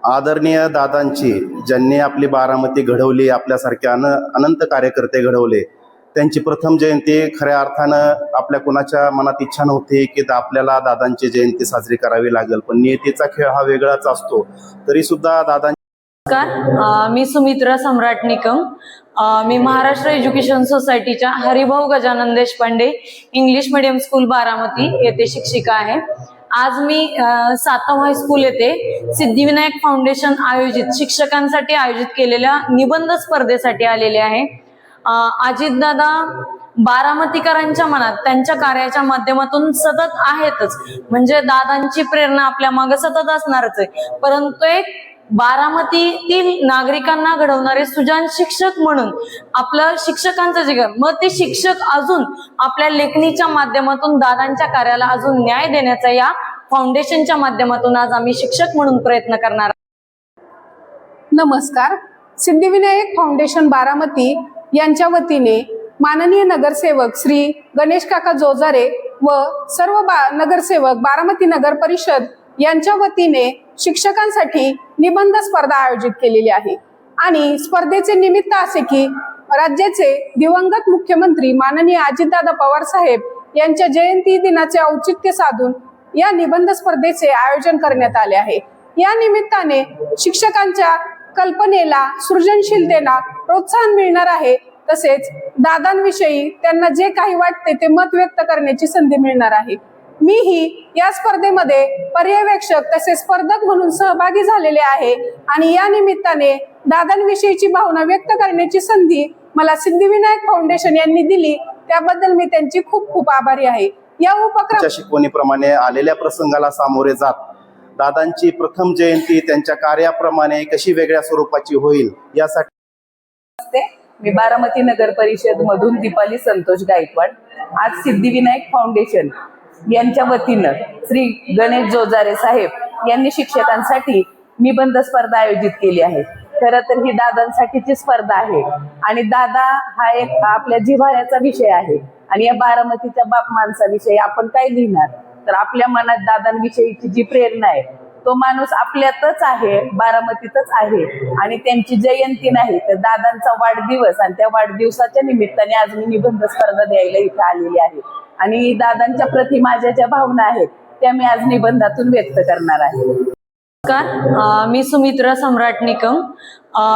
आदरणीय दादांची, ज्यांनी आपली बारामती घडवली, आपल्यासारखे अनंत कार्यकर्ते घडवले, त्यांची प्रथम जयंती खऱ्या अर्थानं आपल्या कुणाच्या मनात इच्छा नव्हती की आपल्याला दादांची जयंती साजरी करावी लागेल, पण नियतीचा खेळ हा वेगळाच असतो. तरी सुद्धा नमस्कार, मी सुमित्रा सम्राट निकम. मी महाराष्ट्र एज्युकेशन सोसायटीच्या Haribhau Gajanan Deshpande English medium school Baramati येथे शिक्षिका आहे. आज मी सातम हायस्कूल येथे सिद्धिविनायक फाउंडेशन आयोजित शिक्षकांसाठी आयोजित केलेल्या निबंध स्पर्धेसाठी आलेले आहे. अजितदादा बारामतीकरांच्या मनात त्यांच्या कार्याच्या माध्यमातून सतत आहेतच, म्हणजे दादांची प्रेरणा आपल्या मागे सतत असणारच आहे. परंतु एक बारामतीतील नागरिकांना घडवणारे सुजाण शिक्षक म्हणून आपलं शिक्षकांचं जे मग ते शिक्षक अजून आपल्या लेखणीच्या माध्यमातून दादांच्या कार्याला अजून न्याय देण्याचा या फाउंडेशनच्या माध्यमातून आज आम्ही शिक्षक म्हणून प्रयत्न करणार. नमस्कार. सिद्धिविनायक फाउंडेशन बारामती यांच्या वतीने माननीय नगरसेवक श्री गणेश काका जोजारे व सर्व नगरसेवक बारामती नगर परिषद यांच्या वतीने शिक्षकांसाठी निबंध स्पर्धा आयोजित केलेली आहे. आणि स्पर्धेचे निमित्त असे की राज्याचे दिवंगत मुख्यमंत्री माननीय अजितदादा पवार साहेब यांच्या जयंती दिनाचे औचित्य साधून या निबंध स्पर्धेचे आयोजन करण्यात आले आहे. या निमित्ताने शिक्षकांच्या कल्पनेला, सृजनशीलतेला प्रोत्साहन मिळणार आहे. तसेच दादांविषयी त्यांना जे काही वाटते ते मत व्यक्त करण्याची संधी मिळणार आहे. मीही या स्पर्धेमध्ये पर्यवेक्षक तसेच स्पर्धक म्हणून सहभागी झालेले आहे आणि या निमित्ताने दादांविषयीची भावना व्यक्त करण्याची संधी मला सिद्धिविनायक फाउंडेशन यांनी दिली, त्याबद्दल मी त्यांची खूप खूप आभारी आहे. या उपक्रमाच्या शिकवणीप्रमाणे आलेल्या प्रसंगाला सामोरे जात दादांची प्रथम जयंती त्यांच्या कार्याप्रमाणे कशी वेगळ्या स्वरूपाची होईल यासाठी मी बारामती नगर परिषद मधून दीपाली संतोष गायकवाड आज सिद्धिविनायक फाउंडेशन यांच्या वतीनं श्री गणेश जोजारे साहेब यांनी शिक्षकांसाठी निबंध स्पर्धा आयोजित केली आहे. खरं तर ही दादांसाठीची स्पर्धा आहे आणि दादा हा एक आपल्या जिव्हाळ्याचा विषय आहे. आणि या बारामतीच्या बाप माणसाविषयी आपण काय लिहिणार, तर आपल्या मनात दादांविषयीची जी प्रेरणा आहे तो माणूस आपल्यातच आहे, बारामतीतच आहे. आणि त्यांची जयंती नाही तर दादांचा वाढदिवस, आणि त्या वाढदिवसाच्या निमित्ताने आज मी निबंध स्पर्धा द्यायला इथे आलेली आहे. आणि दादांच्या प्रति माझ्या ज्या भावना आहेत त्या मी आज निबंधातून व्यक्त करणार आहे. नमस्कार, मी सुमित्रा सम्राट निकम.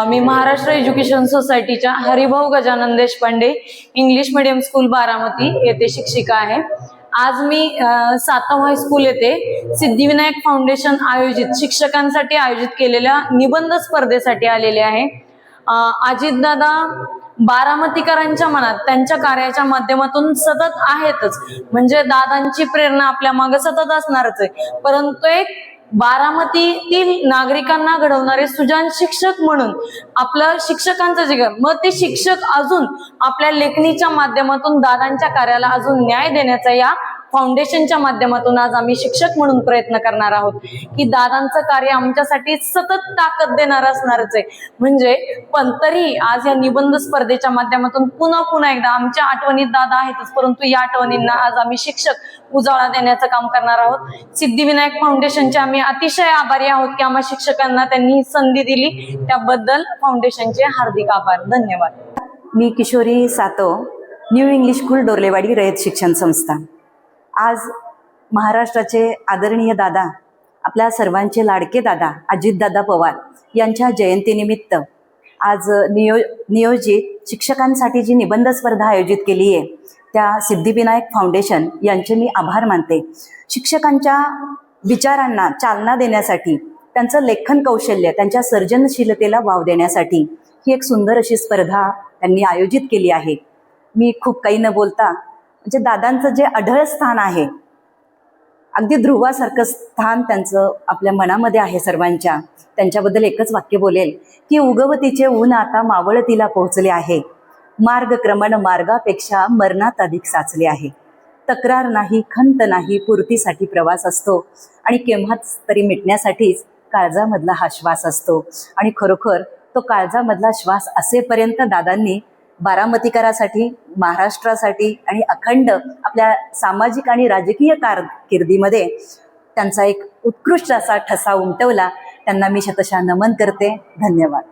मी महाराष्ट्र एज्युकेशन सोसायटीच्या Haribhau Gajanan Deshpande English medium school Baramati येथे शिक्षिका आहे. आज मी सातम हायस्कूल येथे सिद्धिविनायक फाउंडेशन आयोजित शिक्षकांसाठी आयोजित केलेल्या निबंध स्पर्धेसाठी आलेले आहे. अजितदादा बारामतीकरांच्या मनात त्यांच्या कार्याच्या माध्यमातून सतत आहेतच, म्हणजे दादांची प्रेरणा आपल्या मागे सतत असणारच आहे. परंतु एक बारामतीतील नागरिकांना घडवणारे सुजाण शिक्षक म्हणून आपलं शिक्षकांचं जे मग ते शिक्षक अजून आपल्या लेखणीच्या माध्यमातून दादांच्या कार्याला अजून न्याय देण्याचा या फाउंडेशनच्या माध्यमातून आज आम्ही शिक्षक म्हणून प्रयत्न करणार आहोत की दादांचं कार्य आमच्यासाठी सतत ताकद देणार असणारच आहे. म्हणजे पण तरी आज या निबंध स्पर्धेच्या माध्यमातून पुन्हा एकदा आमच्या आठवणीत दादा आहेतच, परंतु या आठवणींना आज आम्ही शिक्षक उजाळा देण्याचं काम करणार आहोत. सिद्धिविनायक फाउंडेशनचे आम्ही अतिशय आभारी आहोत की आम्हा शिक्षकांना त्यांनी ही संधी दिली, त्याबद्दल फाउंडेशनचे हार्दिक आभार. धन्यवाद. मी किशोरी सातो, न्यू इंग्लिश स्कूल डोर्लेवाडी रयत शिक्षण संस्था. आज महाराष्ट्राचे आदरणीय दादा, आपल्या सर्वांचे लाडके दादा अजितदादा पवार यांच्या जयंतीनिमित्त आज नियोजित शिक्षकांसाठी जी निबंध स्पर्धा आयोजित केली आहे त्या सिद्धिविनायक फाउंडेशन यांचे मी आभार मानते. शिक्षकांच्या विचारांना चालना देण्यासाठी, त्यांचं लेखन कौशल्य, त्यांच्या सर्जनशीलतेला वाव देण्यासाठी ही एक सुंदर अशी स्पर्धा त्यांनी आयोजित केली आहे. मी खूप काही न बोलता, म्हणजे दादांचं जे अढळ स्थान आहे, अगदी ध्रुवासारखं स्थान त्यांचं आपल्या मनामध्ये आहे सर्वांच्या, त्यांच्याबद्दल एकच वाक्य बोलेल की उगवतीचे ऊन आता मावळतीला पोहोचले आहे, मार्गक्रमण मार्गापेक्षा मरणात अधिक साचले आहे, तक्रार नाही खंत नाही पूर्तीसाठी प्रवास असतो आणि केव्हाच तरी मिटण्यासाठीच काळजामधला हा श्वास असतो. आणि खरोखर तो काळजामधला श्वास असेपर्यंत दादांनी बारामतीकरासाठी, महाराष्ट्रासाठी आणि अखंड आपल्या सामाजिक आणि राजकीय कारकिर्दीमध्ये त्यांचा एक उत्कृष्ट असा ठसा उमटवला. त्यांना मी शतशः नमन करते. धन्यवाद.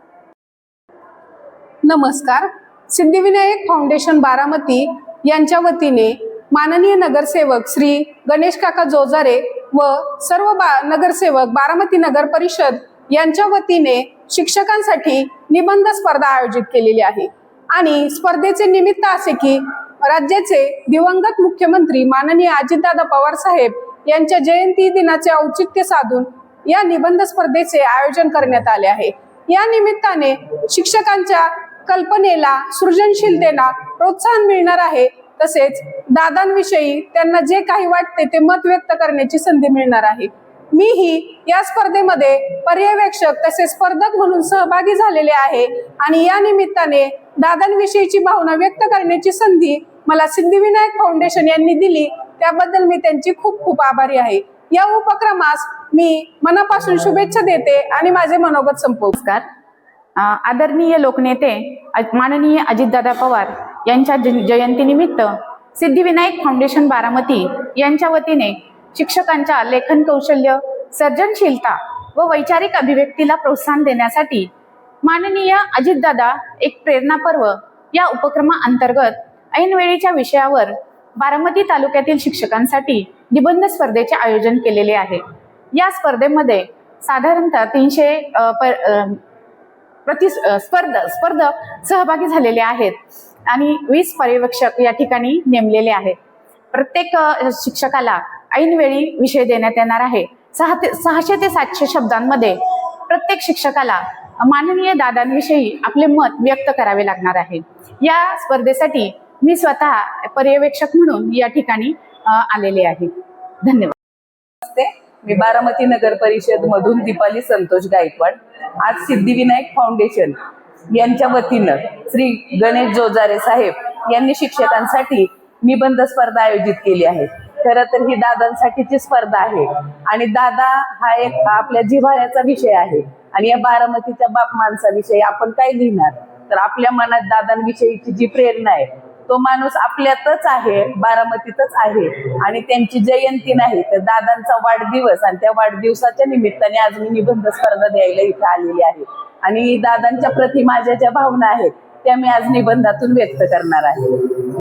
नमस्कार. सिद्धिविनायक फाउंडेशन बारामती यांच्या वतीने माननीय नगरसेवक श्री गणेश काका जोजारे व सर्व नगरसेवक बारामती नगर परिषद यांच्या वतीने शिक्षकांसाठी निबंध स्पर्धा आयोजित केलेली आहे. आणि स्पर्धेचे निमित्त असे की राज्याचे दिवंगत मुख्यमंत्री माननीय अजितदादा पवार साहेब यांच्या जयंती दिनाचे औचित्य साधून या निबंध स्पर्धेचे आयोजन करण्यात आले आहे. या निमित्ताने शिक्षकांच्या कल्पनेला, सृजनशीलतेला प्रोत्साहन मिळणार आहे. तसेच दादांविषयी त्यांना जे काही वाटते ते मत व्यक्त करण्याची संधी मिळणार आहे. मीही या स्पर्धेमध्ये पर्यवेक्षक तसेच स्पर्धक म्हणून सहभागी झालेले आहे आणि या निमित्ताने दादांविषयीची भावना व्यक्त करण्याची संधी मला सिद्धिविनायक फाउंडेशन यांनी दिली, त्याबद्दल मी त्यांची खूप खूप आभारी आहे. या उपक्रमास मी मनापासून शुभेच्छा देते आणि माझे मनोगत संपवतो. आदरणीय लोकनेते माननीय अजितदादा पवार यांच्या जयंतीनिमित्त सिद्धिविनायक फाउंडेशन बारामती यांच्या वतीने शिक्षकांच्या लेखन कौशल्य, सर्जनशीलता व वैचारिक अभिव्यक्तीला प्रोत्साहन देण्यासाठी माननीय अजितदादा एक प्रेरणा पर्व या उपक्रमाअंतर्गत ऐनवेळीच्या विषयावर बारामती तालुक्यातील शिक्षकांसाठी निबंध स्पर्धेचे आयोजन केलेले आहे. या स्पर्धेमध्ये साधारणतः 300 स्पर्धक सहभागी झालेले आहेत आणि 20 पर्यवेक्षक या ठिकाणी नेमलेले आहेत. प्रत्येक शिक्षकाला ऐनवेळी विषय देण्यात येणार आहे. 600 ते 700 शब्दांमध्ये प्रत्येक शिक्षकाला माननीय दादांविषयी आपले मत व्यक्त करावे लागणार आहे. या स्पर्धेसाठी मी स्वतः पर्यवेक्षक म्हणून या ठिकाणी आलेले आहे. धन्यवाद. मी बारामती नगर परिषद मधून दीपाली संतोष गायकवाड. आज सिद्धिविनायक फाउंडेशन यांच्या वतीनं श्री गणेश जोजारे साहेब यांनी शिक्षकांसाठी निबंध स्पर्धा आयोजित केली आहे. खरं तर ही दादांसाठीची स्पर्धा आहे आणि दादा हा एक आपल्या जिव्हाळ्याचा विषय आहे आणि या बारामतीच्या बाप माणसाविषयी आपण काय लिहिणार, तर आपल्या मनात दादांविषयीची जी प्रेरणा आहे तो माणूस आपल्यातच आहे, बारामतीतच आहे आणि त्यांची जयंती नाही तर दादांचा वाढदिवस आणि त्या वाढदिवसाच्या निमित्ताने आज मी निबंध स्पर्धा द्यायला इथे आलेली आहे आणि दादांच्या प्रति माझ्या ज्या भावना आहेत त्या मी आज निबंधातून व्यक्त करणार आहे.